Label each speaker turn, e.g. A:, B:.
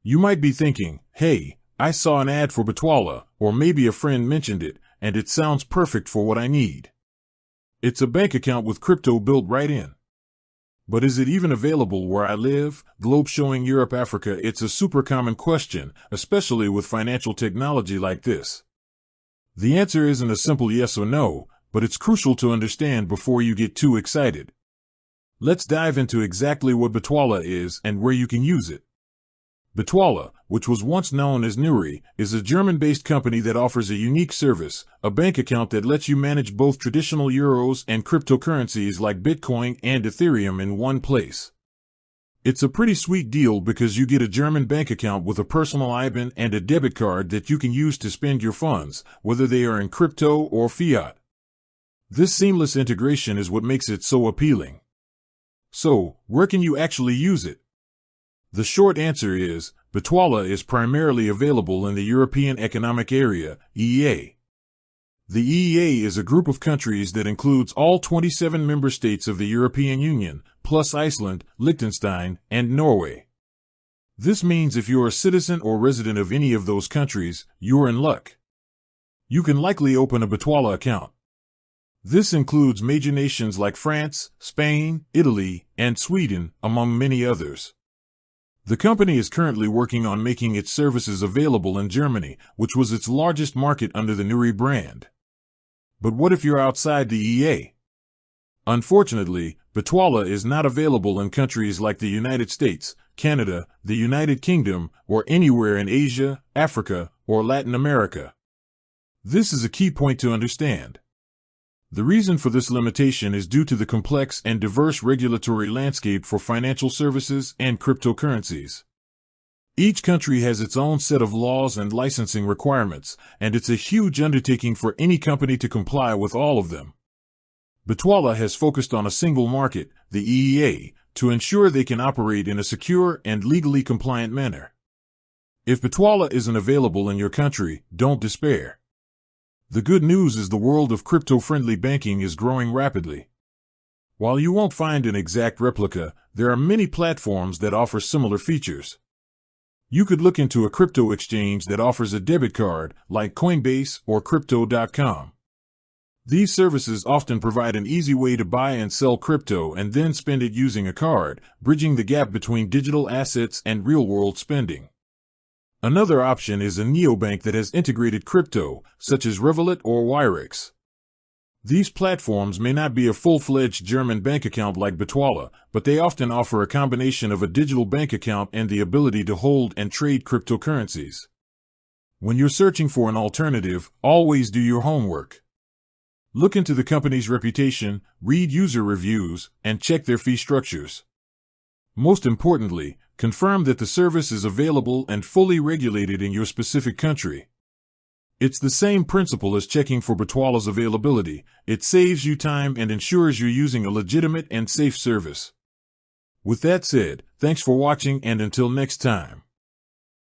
A: You might be thinking, hey, I saw an ad for Bitwala, or maybe a friend mentioned it, and it sounds perfect for what I need. It's a bank account with crypto built right in. But is it even available where I live? Globe showing Europe, Africa. It's a super common question, especially with financial technology like this. The answer isn't a simple yes or no, but it's crucial to understand before you get too excited. Let's dive into exactly what Bitwala is and where you can use it. Bitwala, which was once known as Nuri, is a German-based company that offers a unique service, a bank account that lets you manage both traditional euros and cryptocurrencies like Bitcoin and Ethereum in one place. It's a pretty sweet deal because you get a German bank account with a personal IBAN and a debit card that you can use to spend your funds, whether they are in crypto or fiat. This seamless integration is what makes it so appealing. So, where can you actually use it? The short answer is, Bitwala is primarily available in the European Economic Area, EEA. The EEA is a group of countries that includes all 27 member states of the European Union, plus Iceland, Liechtenstein, and Norway. This means if you're a citizen or resident of any of those countries, you're in luck. You can likely open a Bitwala account. This includes major nations like France, Spain, Italy, and Sweden, among many others. The company is currently working on making its services available in Germany, which was its largest market under the Nuri brand. But what if you're outside the EEA? Unfortunately, Bitwala is not available in countries like the United States, Canada, the United Kingdom, or anywhere in Asia, Africa, or Latin America. This is a key point to understand. The reason for this limitation is due to the complex and diverse regulatory landscape for financial services and cryptocurrencies. Each country has its own set of laws and licensing requirements, and it's a huge undertaking for any company to comply with all of them. Bitwala has focused on a single market, the EEA, to ensure they can operate in a secure and legally compliant manner. If Bitwala isn't available in your country, don't despair. The good news is the world of crypto-friendly banking is growing rapidly. While you won't find an exact replica, there are many platforms that offer similar features. You could look into a crypto exchange that offers a debit card, like Coinbase or Crypto.com. These services often provide an easy way to buy and sell crypto and then spend it using a card, bridging the gap between digital assets and real-world spending. Another option is a neobank that has integrated crypto, such as Revolut or Wirex. These platforms may not be a full-fledged German bank account like Bitwala, but they often offer a combination of a digital bank account and the ability to hold and trade cryptocurrencies. When you're searching for an alternative, always do your homework. Look into the company's reputation, read user reviews, and check their fee structures. Most importantly, confirm that the service is available and fully regulated in your specific country. It's the same principle as checking for Bitwala's availability. It saves you time and ensures you're using a legitimate and safe service. With that said, thanks for watching, and until next time.